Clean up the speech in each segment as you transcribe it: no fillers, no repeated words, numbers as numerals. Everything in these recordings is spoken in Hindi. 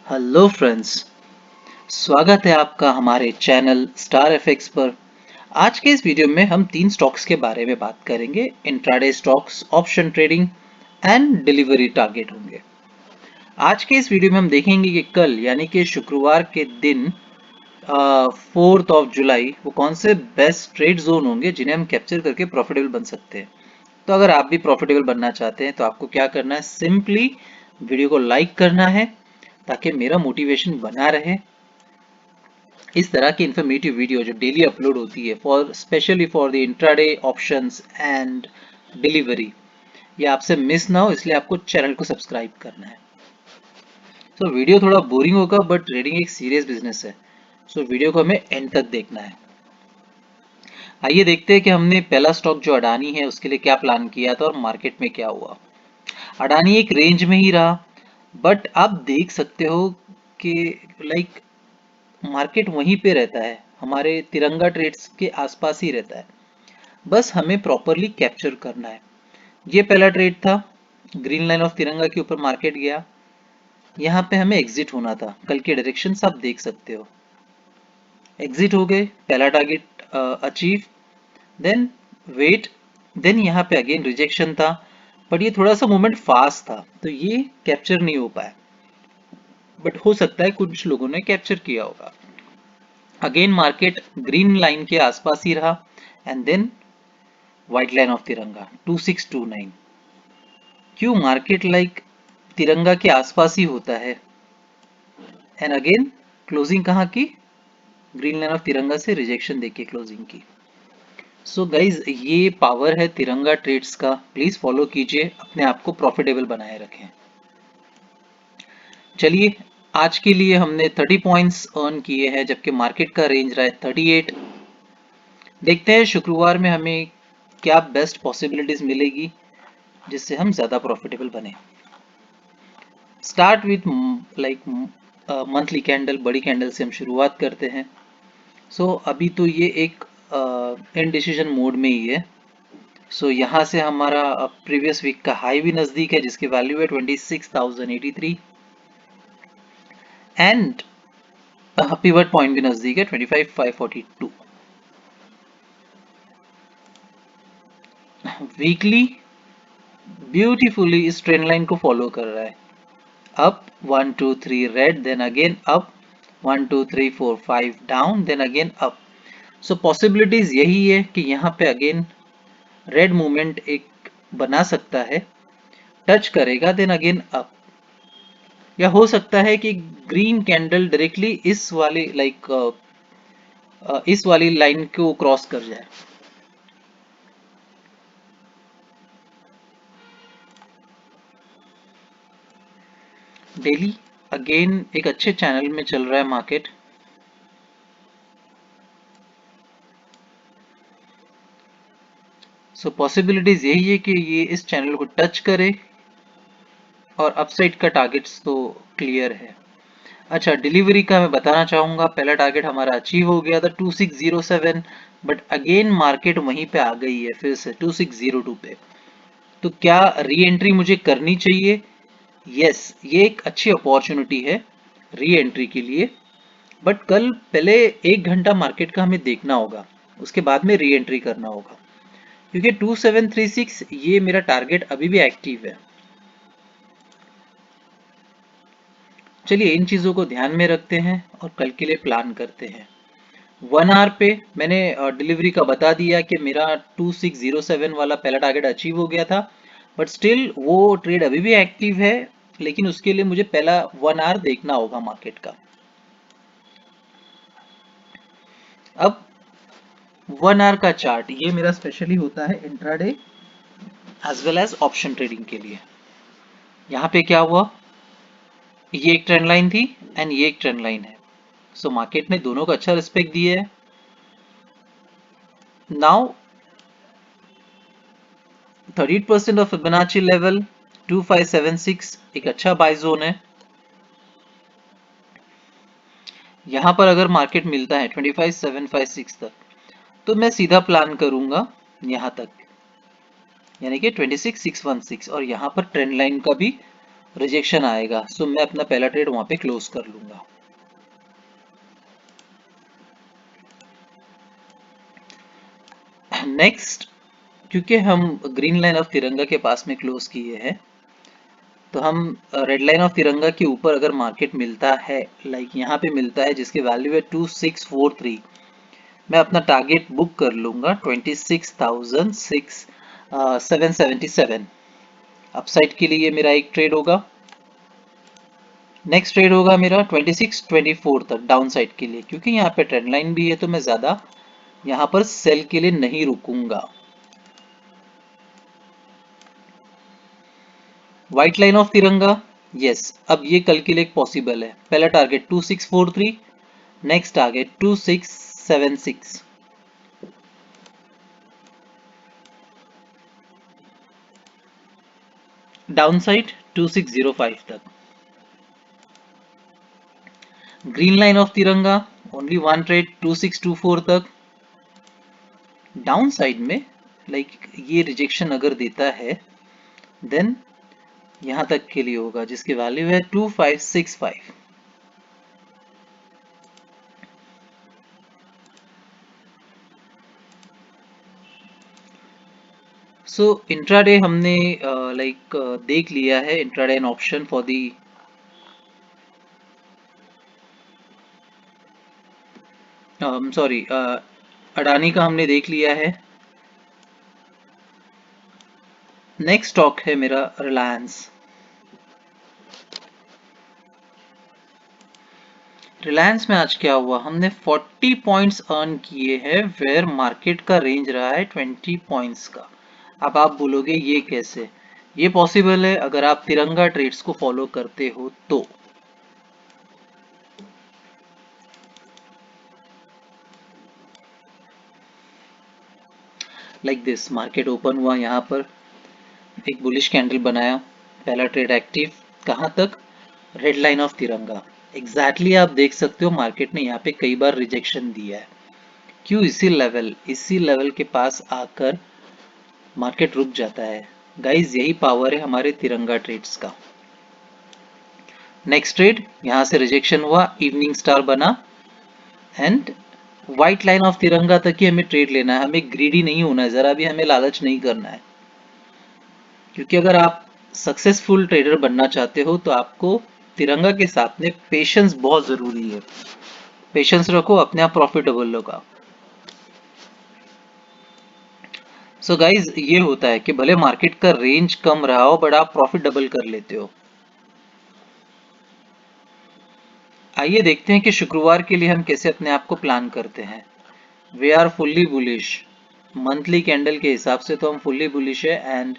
हेलो फ्रेंड्स, स्वागत है आपका हमारे चैनल स्टार एफएक्स पर। आज के इस वीडियो में हम तीन स्टॉक्स के बारे में बात करेंगे। Intraday stocks, option trading and delivery target होंगे। आज के इस वीडियो में हम देखेंगे कि कल यानी कि शुक्रवार के दिन 4 जुलाई वो कौन से बेस्ट ट्रेड जोन होंगे जिन्हें हम कैप्चर करके प्रॉफिटेबल बन सकते हैं। तो अगर आप भी प्रॉफिटेबल बनना चाहते हैं तो आपको क्या करना है, सिंपली वीडियो को लाइक करना है ताकि मेरा मोटिवेशन बना रहे। इस तरह की इंफॉर्मेटिव वीडियो जो डेली अपलोड होती है for specially for the intraday options and delivery, ये आपसे मिस ना हो, इसलिए आपको चैनल को सब्सक्राइब करना है। सो वीडियो थोड़ा बोरिंग होगा बट ट्रेडिंग एक सीरियस बिजनेस है। सो वीडियो को हमें एंड तक देखना है। आइए देखते हैं कि हमने पहला स्टॉक जो अडानी है उसके लिए क्या प्लान किया था और मार्केट में क्या हुआ। अडानी एक रेंज में ही रहा, बट आप देख सकते हो कि लाइक मार्केट वहीं पे रहता है, हमारे तिरंगा ट्रेड्स के आसपास ही रहता है। बस हमें प्रॉपरली कैप्चर करना है। ये पहला ट्रेड था, ग्रीन लाइन ऑफ तिरंगा के ऊपर मार्केट गया। यहाँ पे हमें एग्जिट होना था। कल के डायरेक्शंस आप देख सकते हो, एग्जिट हो गए, पहला target achieve. Then wait, then यहाँ पे अगेन रिजेक्शन था, बट ये थोड़ा सा मूवमेंट फास्ट था तो ये कैप्चर नहीं हो पाया, बट हो सकता है कुछ लोगों ने कैप्चर किया होगा। अगेन मार्केट ग्रीन लाइन के आसपास ही रहा and then white line of Tiranga 2629। क्यों मार्केट लाइक तिरंगा के आसपास ही होता है। एंड अगेन क्लोजिंग कहाँ की, ग्रीन लाइन ऑफ तिरंगा से रिजेक्शन देके क्लोजिंग की। सो गाइज, ये पावर है तिरंगा ट्रेड्स का। प्लीज फॉलो कीजिए, अपने आप को प्रॉफिटेबल बनाए रखें। चलिए, आज के लिए हमने 30 पॉइंट्स अर्न किए हैं जबकि मार्केट का रेंज रहा है 38। देखते हैं शुक्रवार में हमें क्या बेस्ट पॉसिबिलिटीज मिलेगी जिससे हम ज्यादा प्रॉफिटेबल बने। Start with like monthly candle, बड़ी कैंडल से हम शुरुआत करते हैं। सो अभी तो ये एक इनडिसीजन मोड में ही है। सो यहाँ से हमारा प्रीवियस वीक का हाई भी नजदीक है जिसकी वैल्यू है 26,083 एंड पिवट पॉइंट भी नजदीक है 25,542। वीकली ब्यूटीफुली इस ट्रेंड लाइन को फॉलो कर रहा है। Up 1 2 3 red, then again up 1 2 3 4 5 down, then again up. So possibilities यही है कि यहाँ पे अगेन रेड मूवमेंट एक बना सकता है, टच करेगा देन अगेन अप, या हो सकता है कि ग्रीन कैंडल डायरेक्टली इस वाली इस वाली लाइन को क्रॉस कर जाए। डेली अगेन एक अच्छे चैनल में चल रहा है मार्केट। सो पॉसिबिलिटीज यही है कि ये इस चैनल को टच करे और अपसाइड का टारगेट्स तो क्लियर है। अच्छा, डिलीवरी का मैं बताना चाहूंगा, पहला टारगेट हमारा अचीव हो गया था 2607, बट अगेन मार्केट वहीं पे आ गई है फिर से 2602 पे। तो क्या री एंट्री मुझे करनी चाहिए? यस, ये एक अच्छी अपॉर्चुनिटी है री एंट्री के लिए, बट कल पहले 1 घंटा मार्केट का हमें देखना होगा, उसके बाद में री एंट्री करना होगा, क्योंकि 2736 ये मेरा टारगेट अभी भी एक्टिव है। चलिए इन चीजों को ध्यान में रखते हैं और कल के लिए प्लान करते हैं। 1 आवर पे मैंने डिलीवरी का बता दिया कि मेरा 2607 वाला पहला टारगेट अचीव हो गया था, बट स्टिल वो ट्रेड अभी भी एक्टिव है, लेकिन उसके लिए मुझे पहला 1 आवर देखना होगा मार्केट का। अब 1 आवर का चार्ट ये मेरा स्पेशली होता है intraday as well as option trading के लिए। यहाँ पे क्या हुआ, ये एक ट्रेंड लाइन थी एंड ये एक ट्रेंड लाइन है। सो मार्केट ने दोनों को अच्छा रिस्पेक्ट दिया है। नाउ 38% ऑफ फिबोनाची लेवल 2576 एक अच्छा बाय जोन है। यहां पर अगर मार्केट मिलता है 25756 तक तो मैं सीधा प्लान करूंगा यहां तक, यानी कि 26616, और यहां पर ट्रेंड लाइन का भी रिजेक्शन आएगा, सो मैं अपना पहला ट्रेड वहां पे क्लोज कर लूंगा। नेक्स्ट, क्योंकि हम ग्रीन लाइन ऑफ तिरंगा के पास में क्लोज किए हैं, तो हम रेड लाइन ऑफ तिरंगा के ऊपर अगर मार्केट मिलता है, लाइक यहाँ पे मिलता है जिसकी वैल्यू है 2643, मैं अपना टारगेट बुक कर लूंगा 26,777। अपसाइड के लिए मेरा एक ट्रेड होगा। नेक्स्ट ट्रेड होगा मेरा 2624 तक डाउन साइड के लिए, क्योंकि यहाँ पे ट्रेंड लाइन भी है तो मैं ज्यादा यहाँ पर सेल के लिए नहीं रुकूंगा। व्हाइट लाइन ऑफ तिरंगा, यस, अब ये कल के लिए पॉसिबल है। पहला target 2643, next target 2676, down side 2605 तक। ग्रीन लाइन ऑफ तिरंगा, ओनली वन ट्रेड 2624 तक। डाउन साइड में लाइक ये रिजेक्शन अगर देता है देन यहां तक के लिए होगा जिसकी वैल्यू है 2565। सो इंट्राडे हमने देख लिया है, intraday an option for the sorry Adani का हमने देख लिया है। नेक्स्ट स्टॉक है मेरा रिलायंस। रिलायंस में आज क्या हुआ, हमने 40 पॉइंट्स अर्न किए हैं वेयर मार्केट का रेंज रहा है 20 पॉइंट्स का। अब आप बोलोगे ये कैसे, ये पॉसिबल है अगर आप तिरंगा ट्रेड्स को फॉलो करते हो तो। लाइक दिस, मार्केट ओपन हुआ, यहाँ पर एक बुलिश कैंडल बनाया, पहला ट्रेड एक्टिव, कहाँ तक, रेड लाइन ऑफ तिरंगा। एग्जैक्टली आप देख सकते हो मार्केट ने यहाँ पे कई बार रिजेक्शन दिया है। क्यों, इसी लेवल के पास आकर मार्केट रुक जाता है। गाइज यही पावर है हमारे तिरंगा ट्रेड्स का। नेक्स्ट ट्रेड, यहां से रिजेक्शन हुआ, इवनिंग स्टार बना एंड व्हाइट लाइन ऑफ तिरंगा तक ही हमें ट्रेड लेना है, हमें ग्रीडी नहीं होना है, जरा भी हमें लालच नहीं करना है। क्योंकि अगर आप सक्सेसफुल ट्रेडर बनना चाहते हो तो आपको तिरंगा के साथ में पेशेंस बहुत जरूरी है। पेशेंस रखो, अपने आप प्रॉफिटेबल होगा। सो गाइज ये होता है कि भले मार्केट का रेंज कम रहा हो बट आप प्रॉफिट डबल कर लेते हो। आइए देखते हैं कि शुक्रवार के लिए हम कैसे अपने आप को प्लान करते हैं। We are fully bullish, monthly candle के हिसाब से तो हम फुल्ली बुलिश है एंड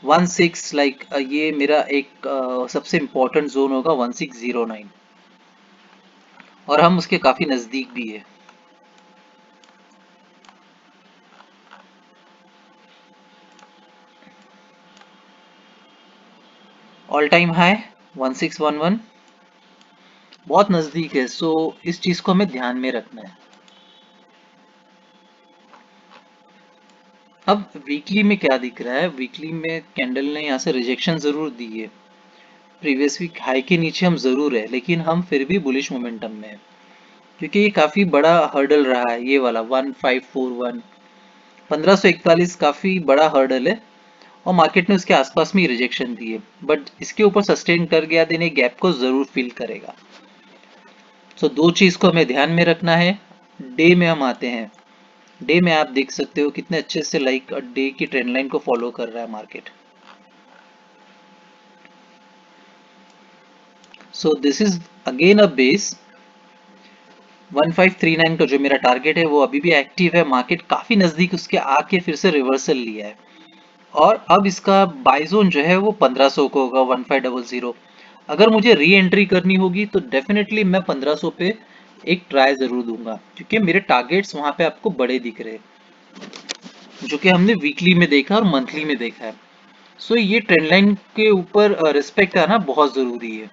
16 ये मेरा एक सबसे इंपॉर्टेंट जोन होगा 1609 और हम उसके काफी नजदीक भी है। ऑल टाइम हाई 1611 बहुत नजदीक है, सो इस चीज को हमें ध्यान में रखना है। अब वीकली में क्या दिख रहा है, वीकली में कैंडल ने यहाँ से रिजेक्शन जरूर दी है, प्रीवियस वीक हाई के नीचे हम जरूर है लेकिन हम फिर भी बुलिश मोमेंटम में है, क्योंकि ये काफी बड़ा हर्डल रहा है ये वाला 1541, 1541 काफी बड़ा हर्डल है और मार्केट ने उसके आसपास में रिजेक्शन दी है, बट इसके ऊपर सस्टेन कर गया देन ये गैप को जरूर फिल करेगा। सो दो चीज को हमें ध्यान में रखना है। डे में हम आते हैं, डे में आप देख सकते हो कितने अच्छे से डे की ट्रेंड लाइन को फॉलो कर रहा है market. So this is again a base 1539 का जो मेरा टारगेट है वो अभी भी एक्टिव है, मार्केट काफी नजदीक उसके आके फिर से रिवर्सल लिया है और अब इसका बाय जोन जो है वो 1500 को होगा 1500। अगर मुझे री एंट्री करनी होगी तो डेफिनेटली मैं 1500 पे एक ट्राई जरूर दूंगा, क्योंकि मेरे टारगेट्स वहां पे आपको बड़े दिख रहे हैं जो कि हमने वीकली में देखा और मंथली में देखा है। सो ये ट्रेंड लाइन के ऊपर रिस्पेक्ट आना बहुत जरूरी है।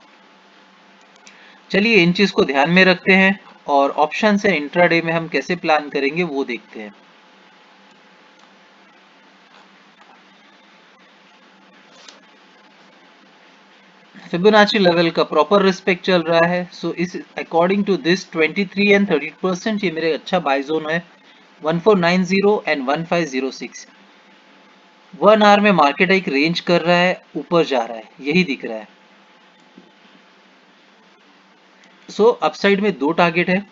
चलिए इन चीज को ध्यान में रखते हैं और ऑप्शन है इंट्राडे में हम कैसे प्लान करेंगे वो देखते हैं। फिबोनाची लेवल का प्रॉपर रिस्पेक्ट चल रहा है। सो इस अकॉर्डिंग टू दिस 23 एंड 30% ये मेरे अच्छा बाय जोन है। 1490 एंड 1506 1 आवर में मार्केट एक रेंज कर रहा है, ऊपर जा रहा है, यही दिख रहा है। सो अपसाइड में दो टारगेट है।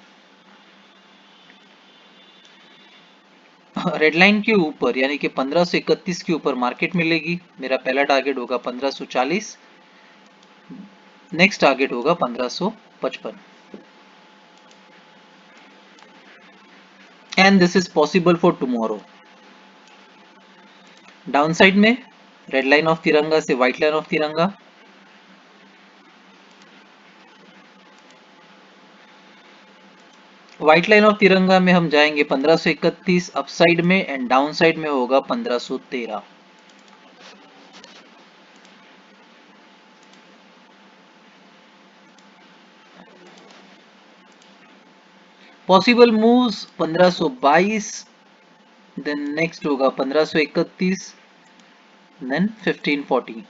रेड लाइन के ऊपर यानी कि 1531 के ऊपर मार्केट मिलेगी। मेरा पहला टारगेट होगा 1540, नेक्स्ट टारगेट होगा 1555 and this is possible for tomorrow. Down side में रेड लाइन ऑफ तिरंगा से व्हाइट लाइन ऑफ तिरंगा, व्हाइट लाइन ऑफ तिरंगा में हम जाएंगे 1531 अपसाइड में एंड डाउन साइड में होगा 1513। पॉसिबल मूव्स 1522, देन नेक्स्ट होगा 1531, देन 1540।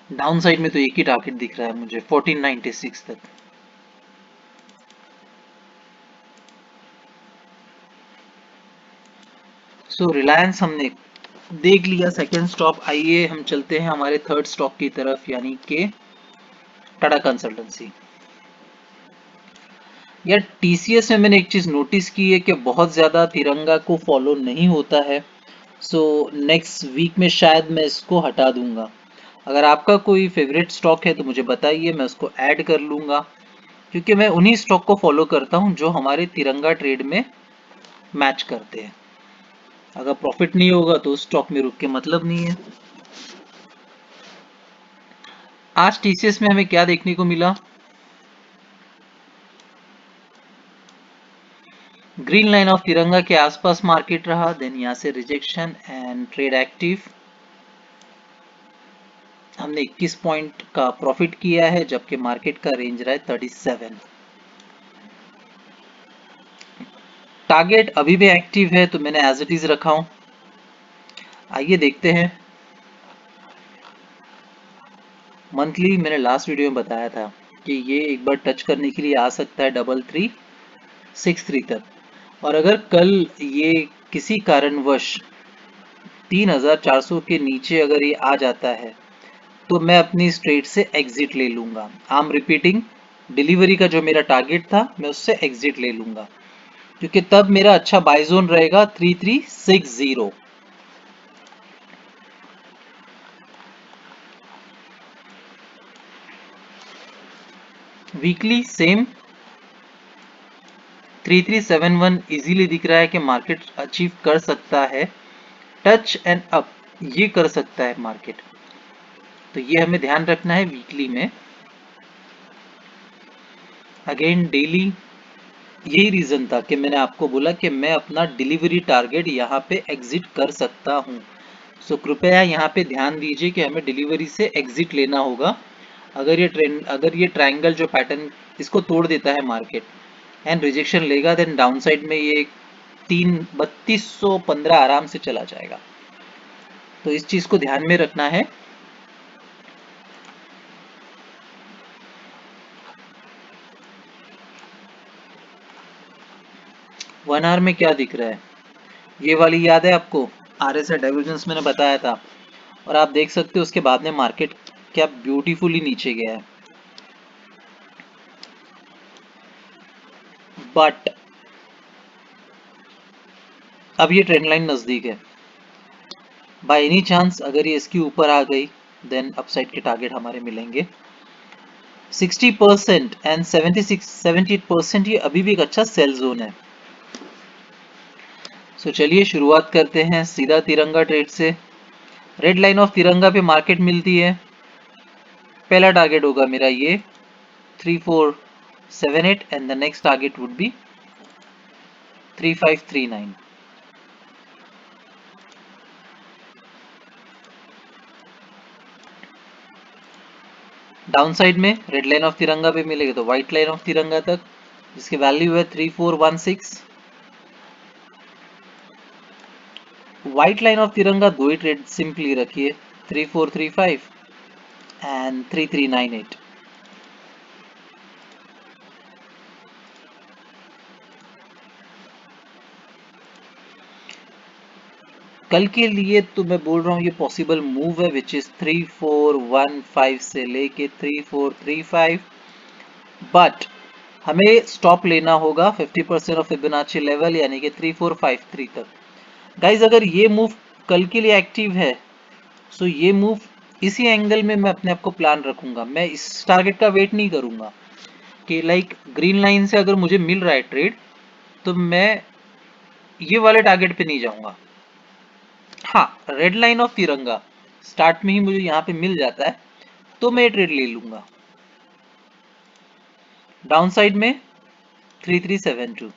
डाउन साइड में तो एक ही टारगेट दिख रहा है मुझे 1496 तक। सो रिलायंस हमने देख लिया सेकेंड स्टॉप। आइए हम चलते हैं हमारे थर्ड स्टॉक की तरफ यानी कि टाटा कंसल्टेंसी। यार टीसीएस में मैंने एक चीज नोटिस की है कि बहुत ज्यादा तिरंगा को फॉलो नहीं होता है। सो नेक्स्ट वीक में शायद मैं इसको हटा दूंगा। अगर आपका कोई फेवरेट स्टॉक है तो मुझे बताइए, मैं उसको ऐड कर लूंगा, क्योंकि मैं उन्हीं स्टॉक को फॉलो करता हूं जो हमारे तिरंगा ट्रेड में मैच करते हैं। अगर प्रॉफिट नहीं होगा तो उस स्टॉक में रुक के मतलब नहीं है। आज टीसीएस में हमें क्या देखने को मिला? ग्रीन लाइन ऑफ तिरंगा के आसपास मार्केट रहा, देन यहां से रिजेक्शन एंड ट्रेड एक्टिव। हमने 21 पॉइंट का प्रॉफिट किया है जबकि मार्केट का रेंज रहा है 37। टारगेट अभी भी एक्टिव है तो मैंने एज इट इज रखा हूं। आइए देखते हैं। मंथली मैंने लास्ट वीडियो में बताया था कि ये एक बार टच करने के लिए आ सकता है 3363 तक। और अगर कल ये किसी कारणवश 3400 के नीचे अगर ये आ जाता है तो मैं अपनी स्ट्रेट से एग्जिट ले लूंगा। आई एम रिपीटिंग, डिलीवरी का जो मेरा टारगेट था मैं उससे एग्जिट ले लूंगा, क्योंकि तब मेरा अच्छा बाय जोन रहेगा 3360। वीकली सेम 3371 इजीली दिख रहा है कि मार्केट अचीव कर सकता है, टच एंड अप ये कर सकता है मार्केट। तो ये हमें ध्यान रखना है वीकली में। अगेन डेली यही रीजन था कि मैंने आपको बोला कि मैं अपना डिलीवरी टारगेट यहाँ पे एग्जिट कर सकता हूँ। सो कृपया यहाँ पे ध्यान दीजिए कि हमें डिलीवरी से एग्जिट लेना होगा। अगर ये ट्रायंगल जो पैटर्न इसको तोड़ देता है मार्केट एंड रिजेक्शन लेगा, देन डाउन साइड में ये 3215 आराम से चला जाएगा। तो इस चीज को ध्यान में रखना है। वन आवर में क्या दिख रहा है, ये वाली याद है आपको? आरएसआई डाइवर्जेंस मैंने बताया था, और आप देख सकते हो उसके बाद में मार्केट क्या ब्यूटीफुली नीचे गया है। बट अब ये ट्रेंड लाइन नजदीक है। बाय एनी चांस अगर ये इसके ऊपर आ गई देन अपसाइड के टारगेट हमारे मिलेंगे 60% एंड 78% ये अभी भी एक अच्छा सेल जोन है। सो चलिए शुरुआत करते हैं सीधा तिरंगा ट्रेड से। रेड लाइन ऑफ तिरंगा पे मार्केट मिलती है। पहला टारगेट होगा मेरा ये 3478 and the next target would be 3539। Down side में रेड लाइन ऑफ तिरंगा पे मिलेगा तो व्हाइट लाइन ऑफ तिरंगा तक, जिसकी वैल्यू है 3416। व्हाइट लाइन ऑफ तिरंगा दो ही ट्रेड सिंपली रखिए 3435 एंड 3398। कल के लिए तो मैं बोल रहा हूँ ये पॉसिबल मूव है विच इज 3415 से लेके 3435, बट हमें स्टॉप लेना होगा 50% ऑफ फिबोनाची लेवल यानी कि 3453 तक। गाइज अगर ये मूव कल के लिए एक्टिव है सो ये मूव इसी एंगल में मैं अपने आप को प्लान रखूंगा। मैं इस टारगेट का वेट नहीं करूंगा कि लाइक ग्रीन लाइन से अगर मुझे मिल रहा है ट्रेड तो मैं ये वाले टारगेट पे नहीं जाऊंगा। हाँ, रेड लाइन ऑफ तिरंगा स्टार्ट में ही मुझे यहाँ पे मिल जाता है तो मैं ट्रेड ले लूंगा। डाउन साइड में 3372।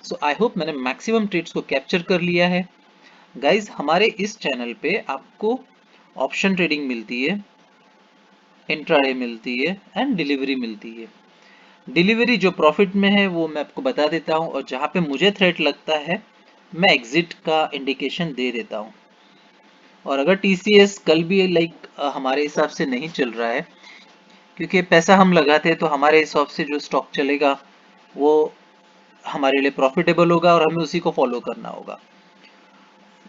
सो आई होप मैंने मैक्सिमम ट्रेड्स को कैप्चर कर लिया है। गाइज हमारे इस चैनल पे आपको ऑप्शन ट्रेडिंग मिलती है, इंट्राडे मिलती है एंड डिलीवरी मिलती है। डिलीवरी जो प्रॉफिट में है वो मैं आपको बता देता हूँ, और जहाँ पे मुझे थ्रेट लगता है मैं एग्जिट का इंडिकेशन दे देता हूँ। और अगर टीसीएस कल भी लाइक हमारे हिसाब से नहीं चल रहा है, क्योंकि पैसा हम लगाते हैं तो हमारे हिसाब से जो स्टॉक चलेगा वो हमारे लिए प्रॉफिटेबल होगा और हमें उसी को फॉलो करना होगा।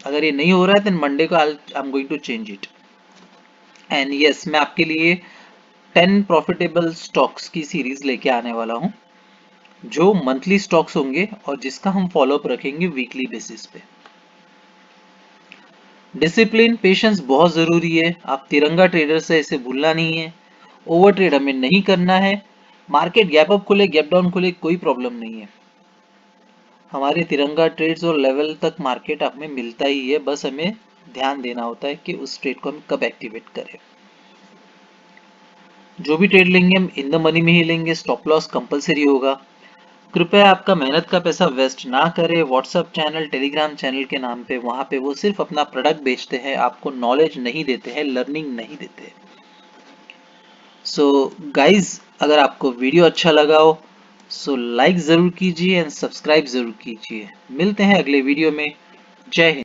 अगर ये नहीं हो रहा है देन मंडे को I am going to change it. And yes, मैं आपके लिए 10 प्रॉफिटेबल स्टॉक्स की सीरीज लेके आने वाला हूँ जो मंथली स्टॉक्स होंगे और जिसका हम फॉलोअप रखेंगे वीकली बेसिस पे। डिसिप्लिन, पेशेंस बहुत जरूरी है। आप तिरंगा ट्रेडर से इसे भूलना नहीं है। ओवर ट्रेड हमें नहीं करना है। मार्केट गैप अप खुले गैप डाउन खुले कोई प्रॉब्लम नहीं है। हमारे तिरंगा ट्रेड्स और लेवल तक मार्केट हमें मिलता ही है, बस हमें ध्यान देना होता है कि उस ट्रेड को हम कब एक्टिवेट करें। जो भी ट्रेड लेंगे हम इन द मनी में ही लेंगे, स्टॉप लॉस कंपलसरी होगा। कृपया आपका मेहनत का पैसा वेस्ट ना करें व्हाट्सएप चैनल, टेलीग्राम चैनल के नाम पे। वहां पे वो सिर्फ अपना प्रोडक्ट बेचते हैं, आपको नॉलेज नहीं देते हैं, लर्निंग नहीं देते हैं। सो गाइज अगर आपको वीडियो अच्छा लगा हो सो लाइक जरूर कीजिए एंड सब्सक्राइब जरूर कीजिए। मिलते हैं अगले वीडियो में। जय हिंद।